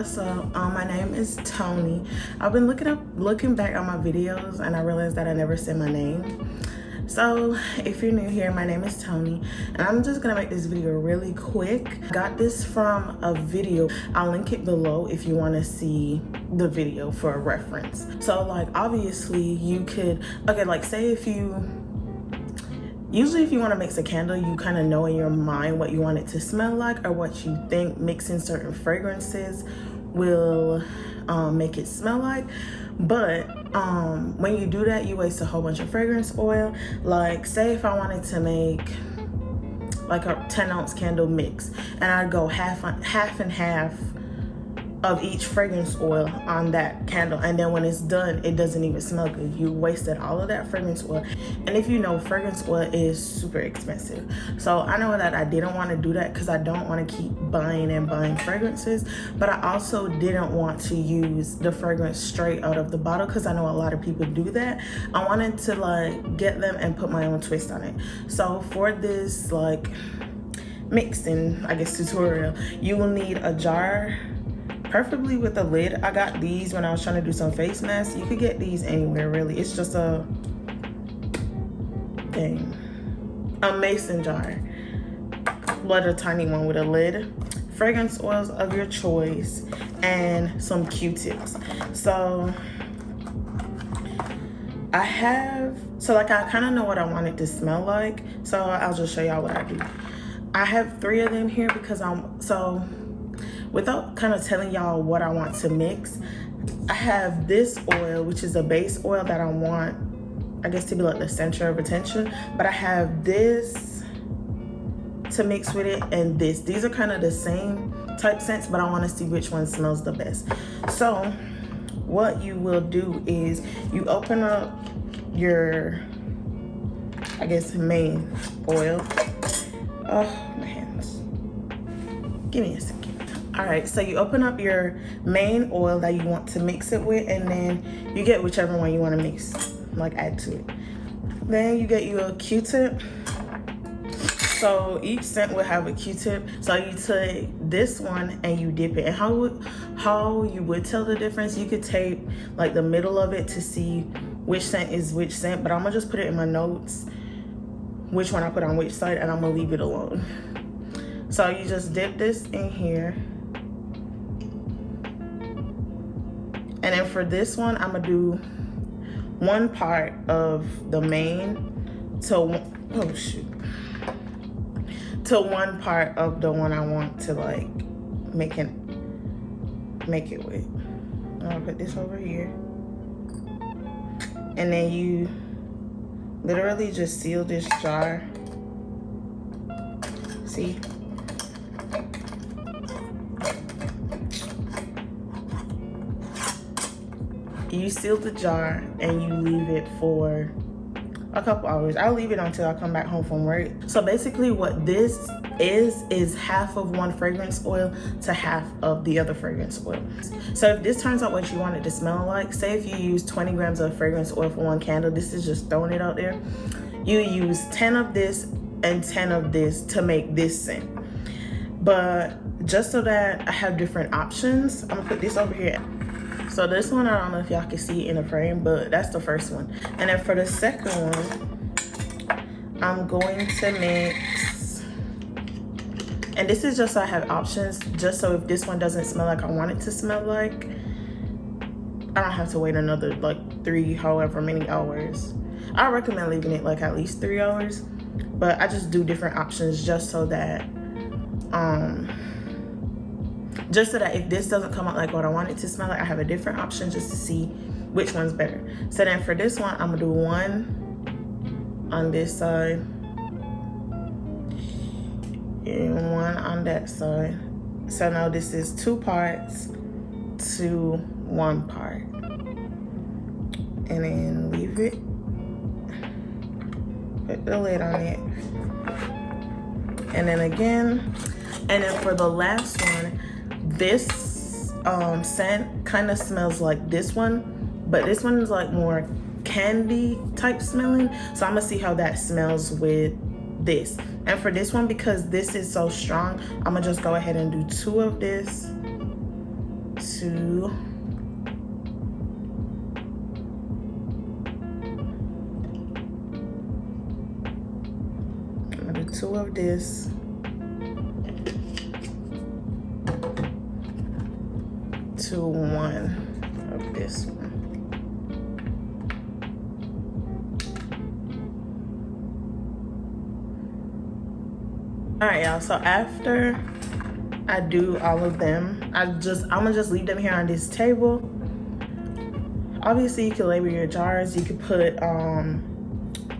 what's up? My name is Tony. I've been looking back on my videos, and I realized that I never said my name. So if you're new here, my name is Tony, and I'm just gonna make this video really quick. I got this from a video. I'll link it below if you want to see the video for a reference. So like, obviously you could, okay, like say usually if you want to mix a candle, you kind of know in your mind what you want it to smell like, or what you think mixing certain fragrances will make it smell like. But when you do that, you waste a whole bunch of fragrance oil. Like say if I wanted to make like a 10-ounce candle mix, and I'd go half and half of each fragrance oil on that candle, and then when it's done, it doesn't even smell good. You wasted all of that fragrance oil. And if you know, fragrance oil is super expensive. So I know that I didn't want to do that because I don't want to keep buying and buying fragrances, but I also didn't want to use the fragrance straight out of the bottle because I know a lot of people do that. I wanted to like get them and put my own twist on it. So for this like mixing, I guess, tutorial, you will need a jar, preferably with a lid. I got these when I was trying to do some face masks. You could get these anywhere really. It's just a mason jar, but a tiny one with a lid. Fragrance oils of your choice and some Q-tips. So I kind of know what I want it to smell like, so I'll just show y'all what I do. I have 3 of them here because without kind of telling y'all what I want to mix, I have this oil, which is a base oil that I want, I guess, to be like the center of attention. But I have this to mix with it, and this. These are kind of the same type scents, but I want to see which one smells the best. So what you will do is you open up your, I guess, main oil. Oh, my hands. Give me a second. All right, so you open up your main oil that you want to mix it with, and then you get whichever one you want to mix, like add to it. Then you get you a Q-tip. So each scent will have a Q-tip. So you take this one and you dip it. And how you would tell the difference, you could tape like the middle of it to see which scent is which scent, but I'm gonna just put it in my notes, which one I put on which side, and I'm gonna leave it alone. So you just dip this in here. And then for this one, I'm gonna do one part of the main to one part of the one I want to like make it with. I'm gonna put this over here. And then you literally just seal this jar. See? You seal the jar and you leave it for a couple hours. I'll leave it until I come back home from work. So basically what this is half of one fragrance oil to half of the other fragrance oil. So if this turns out what you want it to smell like, say if you use 20 grams of fragrance oil for one candle, this is just throwing it out there. You use 10 of this and 10 of this to make this scent. But just so that I have different options, I'm gonna put this over here. So this one, I don't know if y'all can see it in the frame, but that's the first one. And then for the second one, I'm going to mix, and this is just so I have options, just so if this one doesn't smell like I want it to smell like, I don't have to wait another like 3 however many hours. I recommend leaving it like at least 3 hours, but I just do different options just so that if this doesn't come out like what I want it to smell like, I have a different option just to see which one's better. So then for this one, I'm gonna do one on this side and one on that side. So now this is 2 parts to 1 part. And then leave it, put the lid on it. And then again, and then for the last one, this scent kind of smells like this one, but this one is like more candy type smelling. So I'm gonna see how that smells with this. And for this one, because this is so strong, I'm gonna just go ahead and do 2 of this 2. I'm gonna do 2 of this. 2, 1 of this one. All right, y'all, so after I do all of them, I'm gonna just leave them here on this table. Obviously you can label your jars. You could put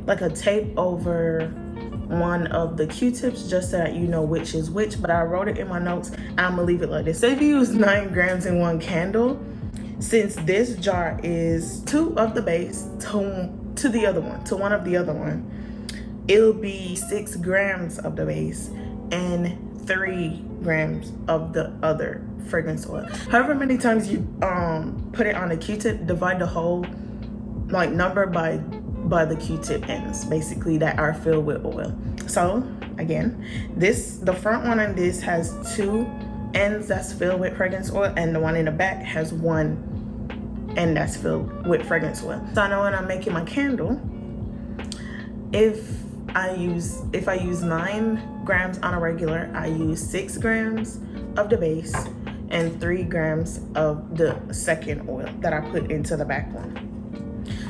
like a tape over one of the Q-tips just so that you know which is which, but I wrote it in my notes. I'm gonna leave it like this. Say if you use 9 grams in one candle, since this jar is 2 of the base to the other one, to one of the other one, it'll be 6 grams of the base and 3 grams of the other fragrance oil. However many times you put it on a Q-tip, divide the whole like number by the Q-tip ends, basically, that are filled with oil. So again, the front one on this has 2 ends that's filled with fragrance oil, and the one in the back has 1 end that's filled with fragrance oil. So I know when I'm making my candle, if I use 9 grams on a regular, I use 6 grams of the base and 3 grams of the second oil that I put into the back one.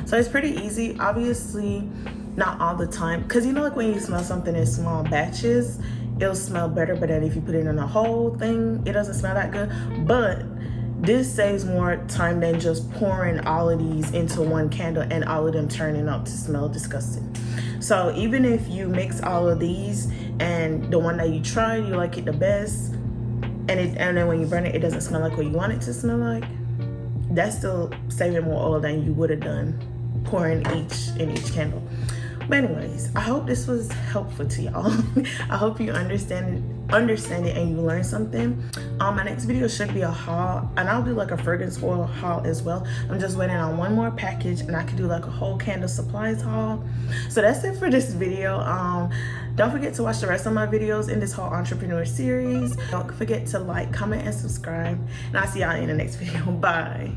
So it's pretty easy. Obviously not all the time, because you know, like when you smell something in small batches, it'll smell better, but then if you put it in a whole thing, it doesn't smell that good. But this saves more time than just pouring all of these into one candle and all of them turning up to smell disgusting. So even if you mix all of these and the one that you tried, you like it the best, and then when you burn it, it doesn't smell like what you want it to smell like, that's still saving more oil than you would have done pouring in each candle. But anyways, I hope this was helpful to y'all. I hope you understand it and you learned something. My next video should be a haul, and I'll do like a fragrance oil haul as well. I'm just waiting on one more package and I could do like a whole candle supplies haul. So that's it for this video. Don't forget to watch the rest of my videos in this whole entrepreneur series. Don't forget to like, comment, and subscribe, and I'll see y'all in the next video. Bye.